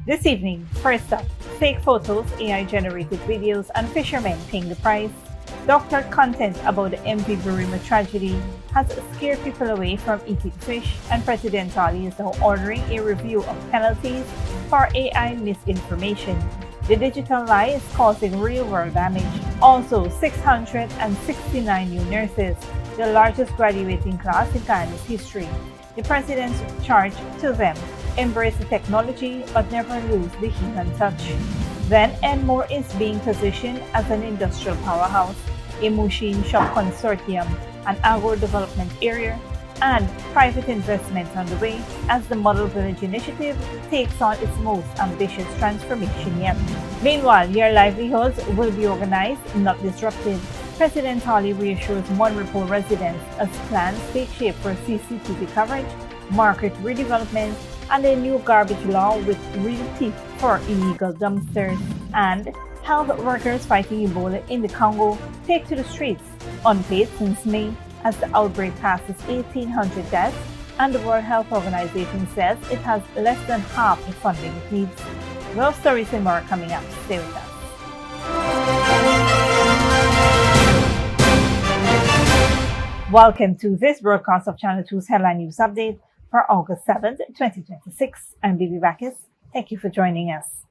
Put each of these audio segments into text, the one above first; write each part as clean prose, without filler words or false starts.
This evening, first up, fake photos, AI-generated videos, and fishermen paying the price. Doctored content about the MV Barima tragedy has scared people away from eating fish, and President Ali is now ordering a review of penalties for AI misinformation. The digital lie is causing real-world damage. Also, 669 new nurses, the largest graduating class in Guyana's history. The president's charge to them: embrace the technology but never lose the human touch. Then, Enmore is being positioned as an industrial powerhouse, a machine shop consortium, an agro-development area, and private investment on the way as the Model Village initiative takes on its most ambitious transformation yet. Meanwhile, your livelihoods will be organized, not disrupted. President Ali reassures Mon Repos residents as plans take shape for CCTV coverage, market redevelopment, and a new garbage law with real teeth for illegal dumpsters. And health workers fighting Ebola in the Congo take to the streets, unpaid since May, as the outbreak passes 1,800 deaths, and the World Health Organization says it has less than half the funding it needs. Those stories and more coming up. Stay with us. Welcome to this broadcast of Channel 2's Headline News Update for August 7th, 2026. I'm Bibi Bacchus. Thank you for joining us.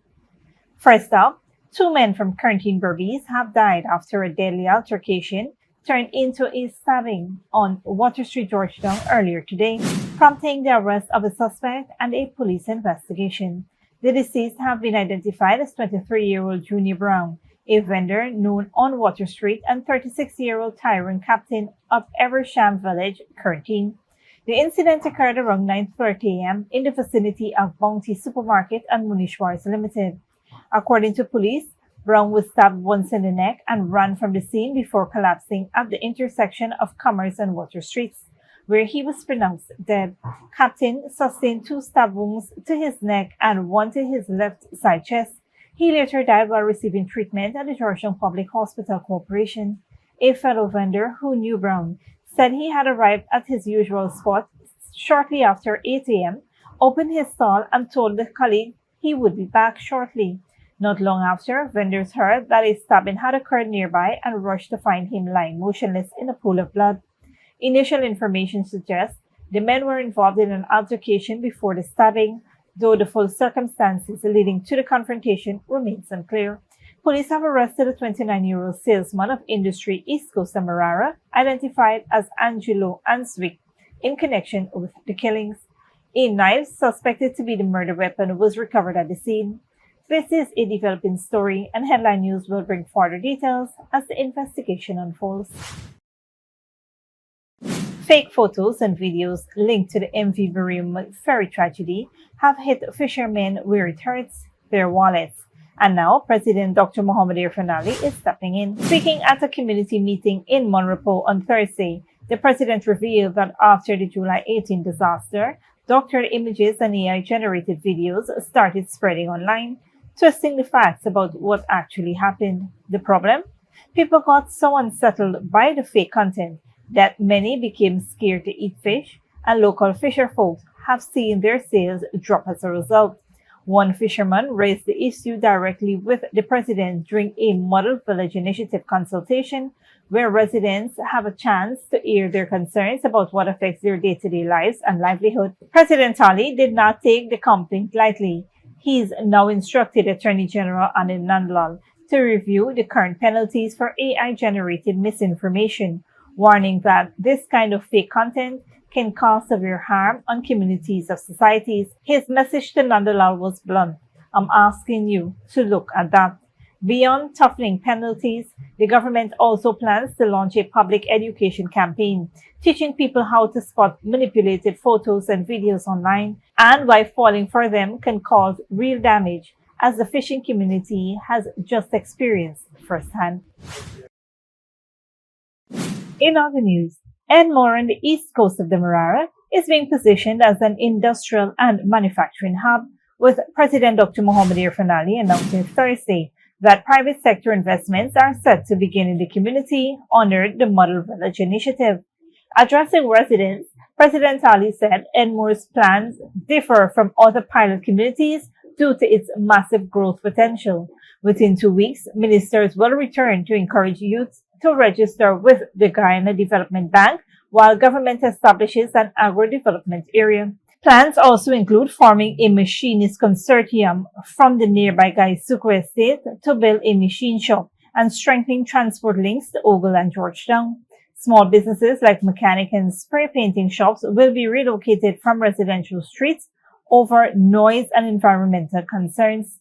First up, 2 men from Quarantine Berbice have died after a deadly altercation turned into a stabbing on Water Street, Georgetown earlier today, prompting the arrest of a suspect and a police investigation. The deceased have been identified as 23-year-old Junior Brown, a vendor known on Water Street, and 36-year-old Tyrone Captain of Eversham Village, Quarantine. The incident occurred around 9:30 a.m. in the vicinity of Bounty Supermarket and Munishwars Limited. According to police, Brown was stabbed once in the neck and ran from the scene before collapsing at the intersection of Commerce and Water Streets, where he was pronounced dead. Captain sustained 2 stab wounds to his neck and 1 to his left side chest. He later died while receiving treatment at the Georgetown Public Hospital Corporation. A fellow vendor who knew Brown said he had arrived at his usual spot shortly after 8 a.m., opened his stall, and told the colleague he would be back shortly. Not long after, vendors heard that a stabbing had occurred nearby and rushed to find him lying motionless in a pool of blood. Initial information suggests the men were involved in an altercation before the stabbing, though the full circumstances leading to the confrontation remains unclear. Police have arrested a 29-year-old salesman of Industry East Coast Demerara, identified as Angelo Answick, in connection with the killings. A knife suspected to be the murder weapon was recovered at the scene. This is a developing story, and Headline News will bring further details as the investigation unfolds. Fake photos and videos linked to the MV Barima ferry tragedy have hit fishermen where it hurts: their wallets. And now, President Dr. Mohamed Irfaan Ali is stepping in. Speaking at a community meeting in Mon Repos on Thursday, the president revealed that after the July 18 disaster, doctored images and AI-generated videos started spreading online, twisting the facts about what actually happened. The problem? People got so unsettled by the fake content that many became scared to eat fish, and local fisher folk have seen their sales drop as a result. One fisherman raised the issue directly with the president during a Model Village initiative consultation, where residents have a chance to air their concerns about what affects their day-to-day lives and livelihood. President Ali did not take the complaint lightly. He's now instructed Attorney General Anil Nandlal to review the current penalties for AI-generated misinformation, warning that this kind of fake content can cause severe harm on communities of societies. His message to Nandlal was blunt: I'm asking you to look at that. Beyond toughening penalties, the government also plans to launch a public education campaign, teaching people how to spot manipulated photos and videos online, and why falling for them can cause real damage, as the fishing community has just experienced firsthand. In other news, Enmore on the east coast of Demerara is being positioned as an industrial and manufacturing hub, with President Dr. Mohamed Irfaan Ali announcing Thursday that private sector investments are set to begin in the community under the Model Village initiative. Addressing residents, President Ali said Enmore's plans differ from other pilot communities due to its massive growth potential. Within 2 weeks, ministers will return to encourage youth to register with the Guyana Development Bank while government establishes an agro-development area. Plans also include forming a machinist consortium from the nearby Gaisuku estate to build a machine shop and strengthening transport links to Ogle and Georgetown. Small businesses like mechanic and spray painting shops will be relocated from residential streets over noise and environmental concerns.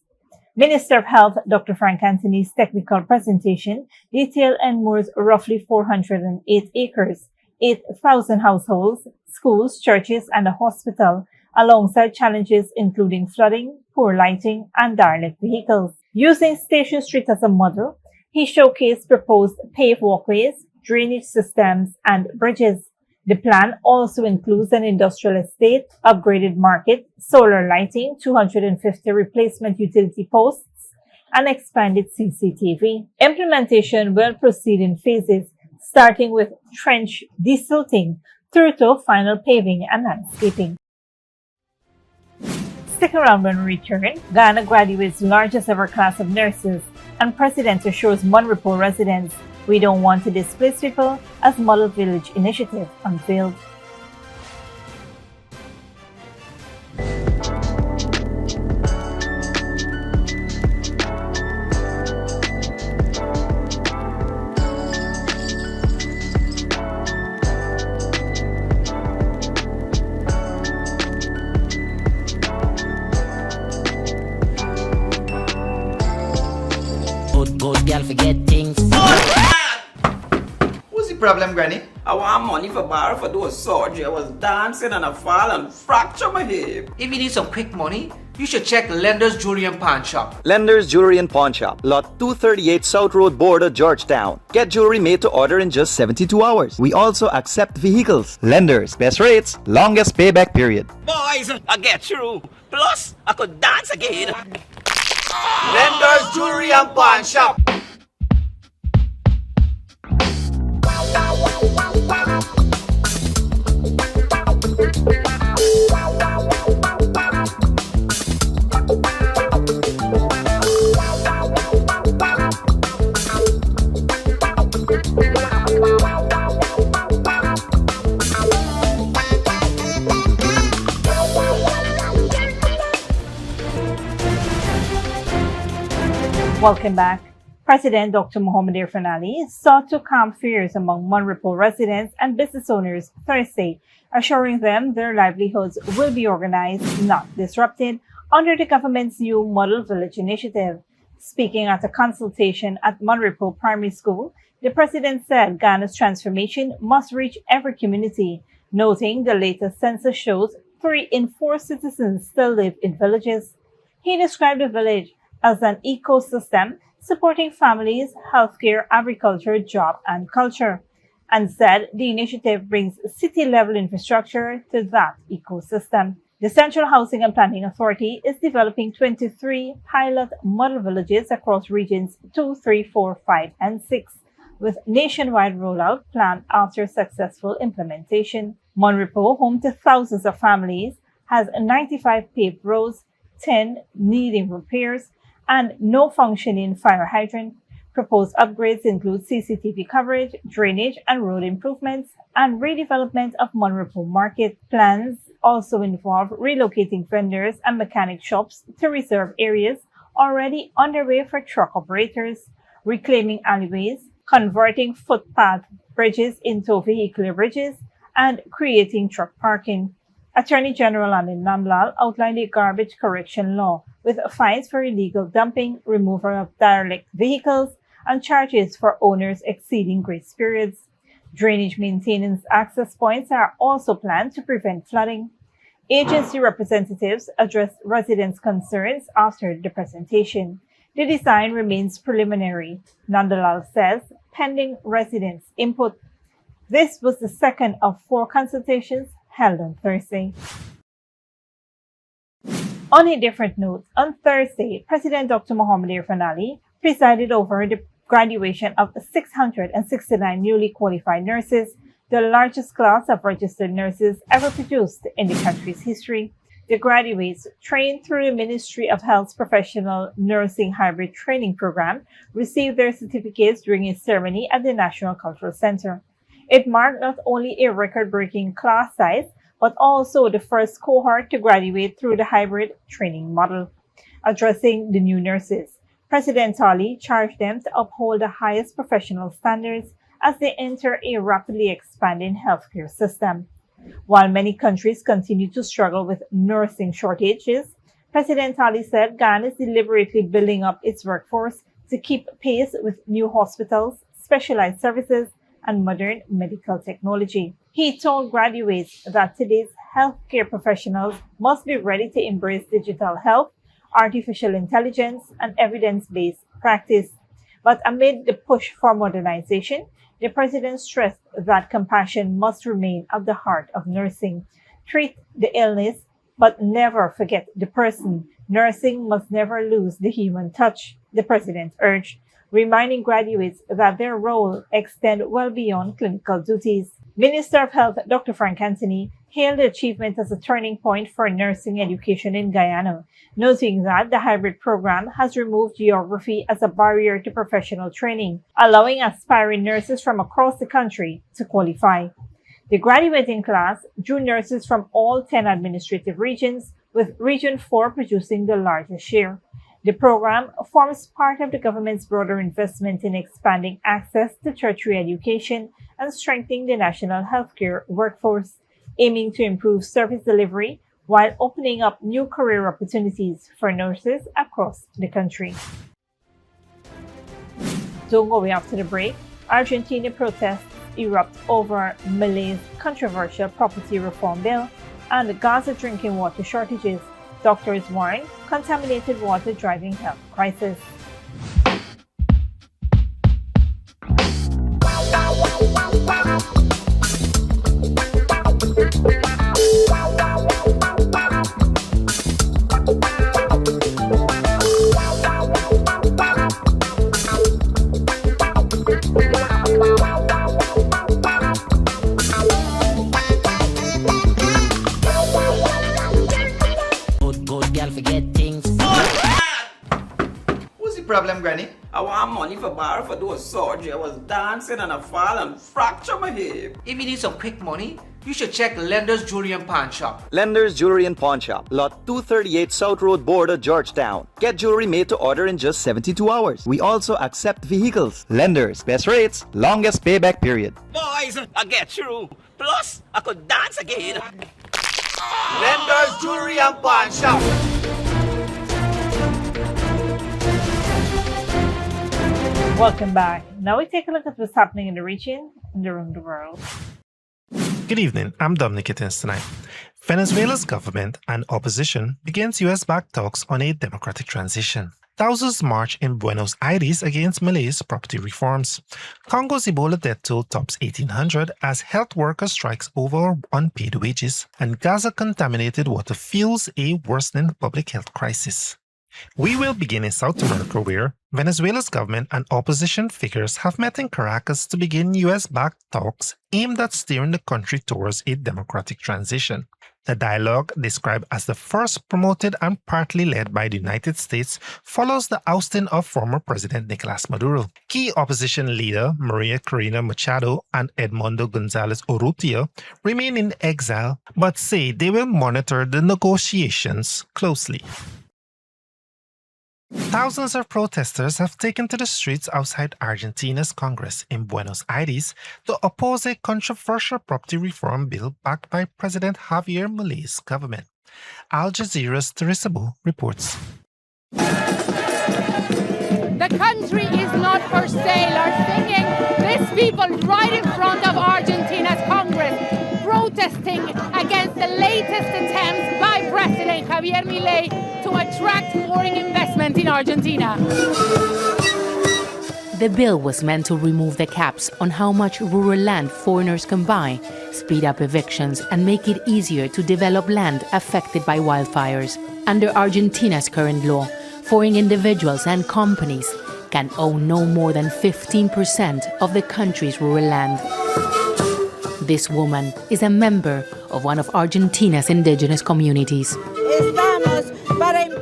Minister of Health Dr. Frank Anthony's technical presentation detailed Enmore's roughly 408 acres, 8,000 households, schools, churches, and a hospital, alongside challenges including flooding, poor lighting, and derelict vehicles. Using Station Street as a model, he showcased proposed paved walkways, drainage systems, and bridges. The plan also includes an industrial estate, upgraded market, solar lighting, 250 replacement utility posts, and expanded CCTV. Implementation will proceed in phases, starting with trench desilting through to final paving and landscaping. Stick around when we return. Ghana graduates largest ever class of nurses, and President assures Mon Repos residents we don't want to displace people as Model Village initiative unveiled. Good girl forget things. What's the problem, Granny? I want money for borrow for those surgery. I was dancing and I fall and fracture my hip. If you need some quick money, you should check Lender's Jewelry and Pawn Shop. Lender's Jewelry and Pawn Shop, Lot 238 South Road Border, Georgetown. Get jewelry made to order in just 72 hours. We also accept vehicles. Lender's, best rates, longest payback period. Boys, I get through. Plus, I could dance again. Lender's Jewelry and Pawn Shop. Welcome back. President Dr. Mohamed Irfaan Ali sought to calm fears among Mon Repos residents and business owners Thursday, assuring them their livelihoods will be organized, not disrupted, under the government's new Model Village initiative. Speaking at a consultation at Mon Repos Primary School, the president said Ghana's transformation must reach every community, noting the latest census shows 3 in 4 citizens still live in villages. He described the village as an ecosystem supporting families, healthcare, agriculture, job, and culture, and said the initiative brings city-level infrastructure to that ecosystem. The Central Housing and Planning Authority is developing 23 pilot model villages across regions 2, 3, 4, 5, and 6, with nationwide rollout planned after successful implementation. Mon Repos, home to thousands of families, has 95 paved roads, 10 needing repairs, and no functioning fire hydrant. Proposed upgrades include CCTV coverage, drainage and road improvements, and redevelopment of Mon Repos Market. Plans also involve relocating vendors and mechanic shops to reserve areas already underway for truck operators, reclaiming alleyways, converting footpath bridges into vehicular bridges, and creating truck parking. Attorney General Anin Namlal outlined a garbage correction law with fines for illegal dumping, removal of derelict vehicles, and charges for owners exceeding grace periods. Drainage maintenance access points are also planned to prevent flooding. Agency representatives addressed residents' concerns after the presentation. The design remains preliminary, Nandalal says, pending residents' input. This was the second of 4 consultations held on Thursday. On a different note, on Thursday, President Dr. Mohamed Irfaan Ali presided over the graduation of 669 newly qualified nurses, the largest class of registered nurses ever produced in the country's history. The graduates, trained through the Ministry of Health's Professional Nursing Hybrid Training Program, received their certificates during a ceremony at the National Cultural Center. It marked not only a record-breaking class size, but also the first cohort to graduate through the hybrid training model. Addressing the new nurses, President Talley charged them to uphold the highest professional standards as they enter a rapidly expanding healthcare system. While many countries continue to struggle with nursing shortages, President Talley said Guyana is deliberately building up its workforce to keep pace with new hospitals, specialized services, and modern medical technology. He told graduates that today's healthcare professionals must be ready to embrace digital health, artificial intelligence, and evidence-based practice. But amid the push for modernization, the president stressed that compassion must remain at the heart of nursing. Treat the illness, but never forget the person. Nursing must never lose the human touch, the president urged, reminding graduates that their role extends well beyond clinical duties. Minister of Health Dr. Frank Anthony hailed the achievement as a turning point for nursing education in Guyana, noting that the hybrid program has removed geography as a barrier to professional training, allowing aspiring nurses from across the country to qualify. The graduating class drew nurses from all 10 administrative regions, with Region 4 producing the largest share. The program forms part of the government's broader investment in expanding access to tertiary education and strengthening the national healthcare workforce, aiming to improve service delivery while opening up new career opportunities for nurses across the country. Don't go away after the break. Argentina protests erupt over Malay's controversial property reform bill and the Gaza drinking water shortages. Doctors warn contaminated water driving health crisis. Problem, Granny? I want money for borrow for those surgery. I was dancing and I fall and fracture my hip. If you need some quick money, you should check Lender's Jewelry and Pawn Shop. Lender's Jewelry and Pawn Shop, Lot 238 South Road Border, Georgetown. Get jewelry made to order in just 72 hours. We also accept vehicles. Lenders, best rates, longest payback period. Boys, I get through. Plus, I could dance again. Lender's Jewelry and Pawn Shop. Welcome back. Now we take a look at what's happening in the region and around the world. Good evening, I'm Dominic Kittens tonight. Venezuela's government and opposition begins US-backed talks on a democratic transition. Thousands march in Buenos Aires against Malay's property reforms. Congo's Ebola death toll tops 1,800 as health workers strikes over unpaid wages, and Gaza contaminated water fuels a worsening public health crisis. We will begin in South America, where Venezuela's government and opposition figures have met in Caracas to begin US-backed talks aimed at steering the country towards a democratic transition. The dialogue, described as the first promoted and partly led by the United States, follows the ousting of former President Nicolas Maduro. Key opposition leader Maria Corina Machado and Edmundo González Urrutia remain in exile, but say they will monitor the negotiations closely. Thousands of protesters have taken to the streets outside Argentina's Congress in Buenos Aires to oppose a controversial property reform bill backed by President Javier Milei's government. Al Jazeera's Teresa Bu reports. The country is not for sale, are singing these people right in front of Argentina's Congress, protesting against the latest attempts by President Javier Milei to attract foreign investment in Argentina. The bill was meant to remove the caps on how much rural land foreigners can buy, speed up evictions, and make it easier to develop land affected by wildfires. Under Argentina's current law, foreign individuals and companies can own no more than 15% of the country's rural land. This woman is a member of one of Argentina's indigenous communities.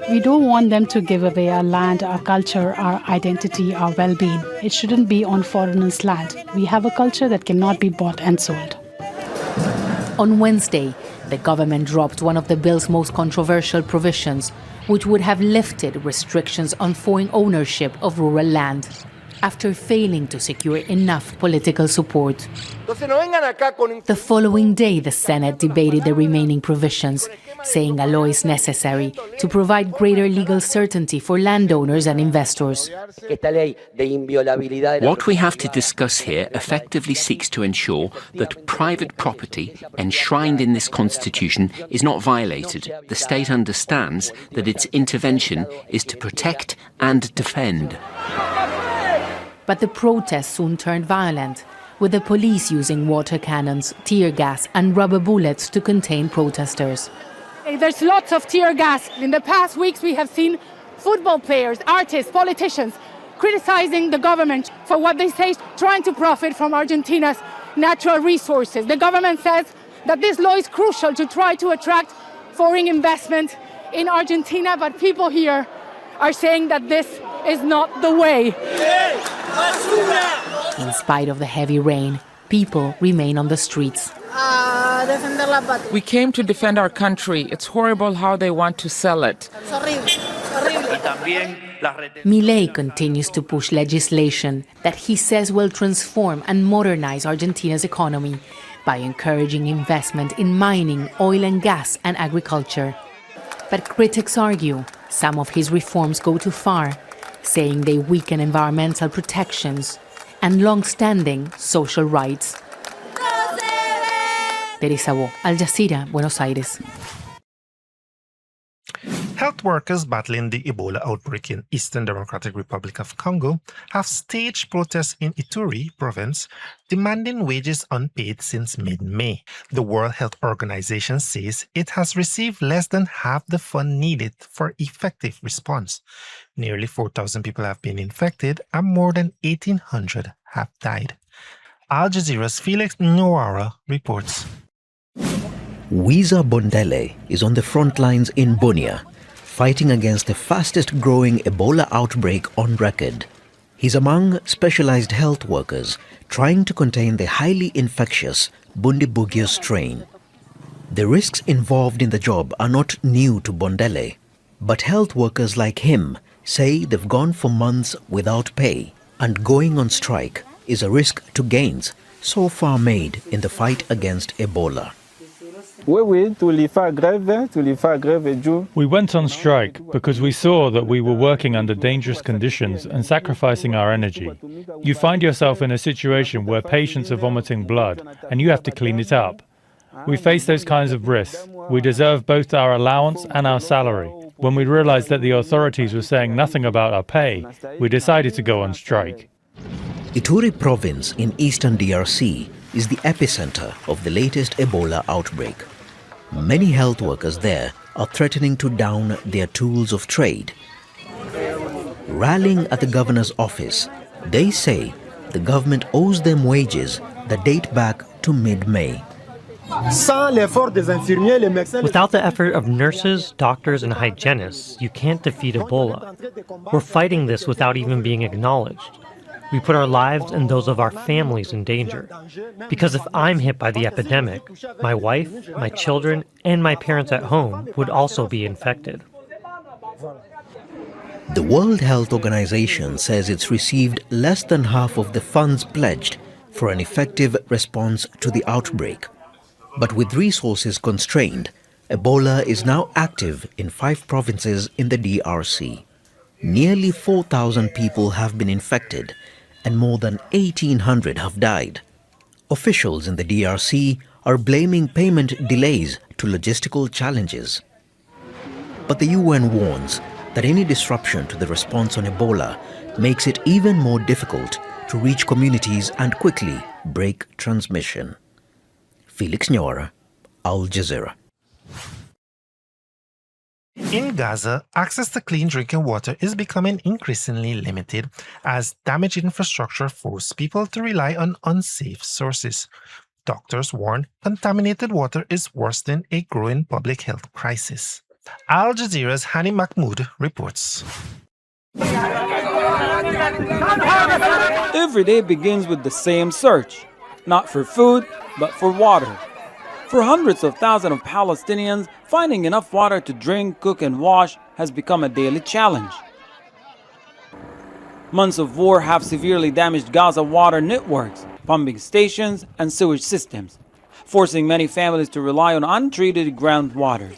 We don't want them to give away our land, our culture, our identity, our well-being. It shouldn't be on foreigners' land. We have a culture that cannot be bought and sold. On Wednesday, the government dropped one of the bill's most controversial provisions, which would have lifted restrictions on foreign ownership of rural land, after failing to secure enough political support. The following day, the Senate debated the remaining provisions, saying a law is necessary to provide greater legal certainty for landowners and investors. What we have to discuss here effectively seeks to ensure that private property enshrined in this constitution is not violated. The state understands that its intervention is to protect and defend. But the protests soon turned violent, with the police using water cannons, tear gas and rubber bullets to contain protesters. There's lots of tear gas. In the past weeks, we have seen football players, artists, politicians criticizing the government for what they say is trying to profit from Argentina's natural resources. The government says that this law is crucial to try to attract foreign investment in Argentina, but people here are saying that this is not the way. In spite of the heavy rain, people remain on the streets. We came to defend our country. It's horrible how they want to sell it. Milei continues to push legislation that he says will transform and modernize Argentina's economy by encouraging investment in mining, oil and gas, and agriculture. But critics argue some of his reforms go too far, saying they weaken environmental protections and long-standing social rights. Teresa Bo, Al Jazeera, Buenos Aires. Health workers battling the Ebola outbreak in Eastern Democratic Republic of Congo have staged protests in Ituri province demanding wages unpaid since mid-May. The World Health Organization says it has received less than half the fund needed for effective response. Nearly 4,000 people have been infected and more than 1,800 have died. Al Jazeera's Felix Nwara reports. Wiza Bondele is on the front lines in Bunia, fighting against the fastest growing Ebola outbreak on record. He's among specialized health workers trying to contain the highly infectious Bundibugyo strain. The risks involved in the job are not new to Bondele, but health workers like him say they've gone for months without pay, and going on strike is a risk to gains so far made in the fight against Ebola. We went on strike because we saw that we were working under dangerous conditions and sacrificing our energy. You find yourself in a situation where patients are vomiting blood and you have to clean it up. We face those kinds of risks. We deserve both our allowance and our salary. When we realized that the authorities were saying nothing about our pay, we decided to go on strike. Ituri province in eastern DRC is the epicenter of the latest Ebola outbreak. Many health workers there are threatening to down their tools of trade. Rallying at the governor's office, they say the government owes them wages that date back to mid-May. Without the effort of nurses, doctors, and hygienists, you can't defeat Ebola. We're fighting this without even being acknowledged. We put our lives and those of our families in danger. Because if I'm hit by the epidemic, my wife, my children, and my parents at home would also be infected. The World Health Organization says it's received less than half of the funds pledged for an effective response to the outbreak. But with resources constrained, Ebola is now active in 5 provinces in the DRC. Nearly 4,000 people have been infected and more than 1,800 have died. Officials in the DRC are blaming payment delays to logistical challenges. But the UN warns that any disruption to the response on Ebola makes it even more difficult to reach communities and quickly break transmission. Felix Nwara, Al Jazeera. In Gaza, access to clean drinking water is becoming increasingly limited as damaged infrastructure forces people to rely on unsafe sources. Doctors warn contaminated water is worsening a growing public health crisis. Al Jazeera's Hani Mahmoud reports. Every day begins with the same search, not for food, but for water. For hundreds of thousands of Palestinians, finding enough water to drink, cook, and wash has become a daily challenge. Months of war have severely damaged Gaza water networks, pumping stations, and sewage systems, forcing many families to rely on untreated groundwater.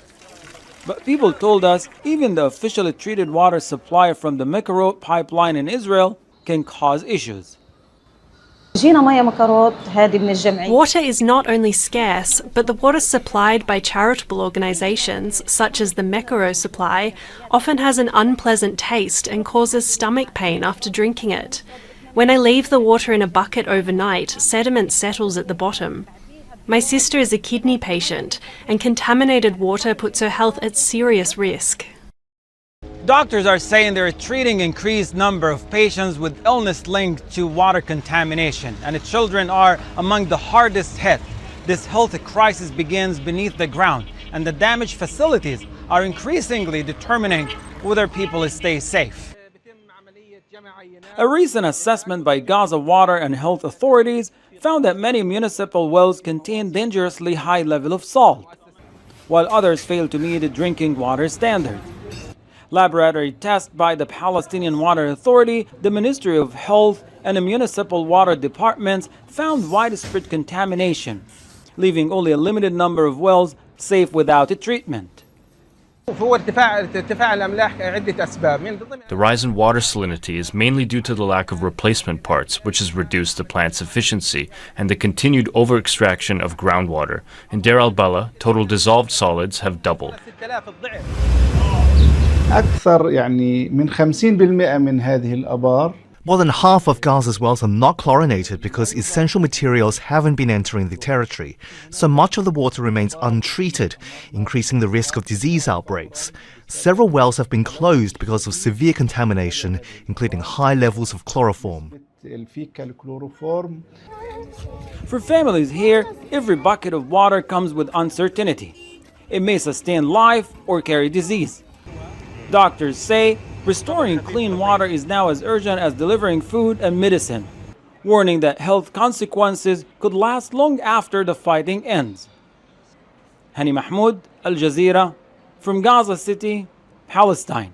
But people told us even the officially treated water supply from the Mekarot pipeline in Israel can cause issues. Water is not only scarce, but the water supplied by charitable organisations, such as the Mekaro supply, often has an unpleasant taste and causes stomach pain after drinking it. When I leave the water in a bucket overnight, sediment settles at the bottom. My sister is a kidney patient, and contaminated water puts her health at serious risk. Doctors are saying they're treating increased number of patients with illness linked to water contamination, and the children are among the hardest hit. This health crisis begins beneath the ground, and the damaged facilities are increasingly determining whether people stay safe. A recent assessment by Gaza Water and Health authorities found that many municipal wells contain dangerously high level of salt, while others fail to meet the drinking water standards. Laboratory tests by the Palestinian Water Authority, the Ministry of Health, and the municipal water departments found widespread contamination, leaving only a limited number of wells safe without a treatment. The rise in water salinity is mainly due to the lack of replacement parts, which has reduced the plant's efficiency, and the continued over-extraction of groundwater. In Deir al-Bala, total dissolved solids have doubled. More than half of Gaza's wells are not chlorinated because essential materials haven't been entering the territory, so much of the water remains untreated, increasing the risk of disease outbreaks. Several wells have been closed because of severe contamination, including high levels of chloroform. For families here, every bucket of water comes with uncertainty. It may sustain life or carry disease. Doctors say restoring clean water is now as urgent as delivering food and medicine, warning that health consequences could last long after the fighting ends. Hani Mahmoud, Al Jazeera, from Gaza City, Palestine.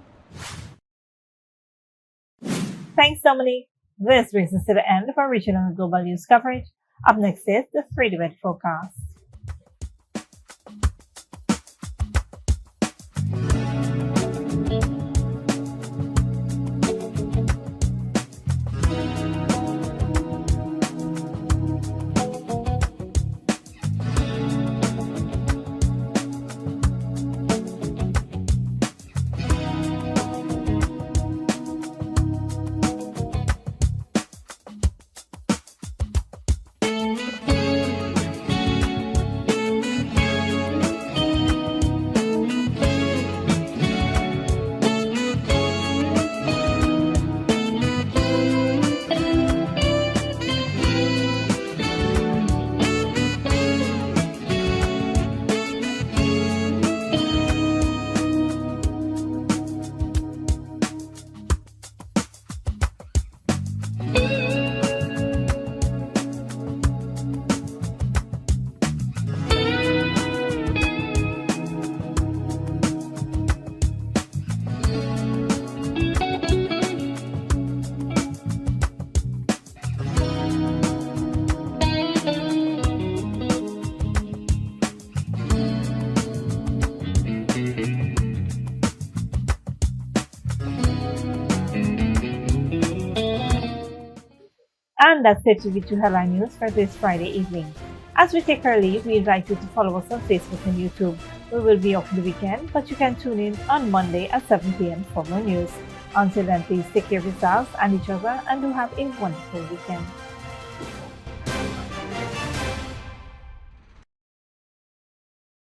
Thanks, Dominique. This brings us to the end of our regional and global news coverage. Up next is the 3-minute forecast. And that's it with the headline news for this Friday evening. As we take our leave, we invite you to follow us on Facebook and YouTube. We will be off the weekend, but you can tune in on Monday at 7 p.m. for more news. Until then, please take care of yourselves and each other and do have a wonderful weekend.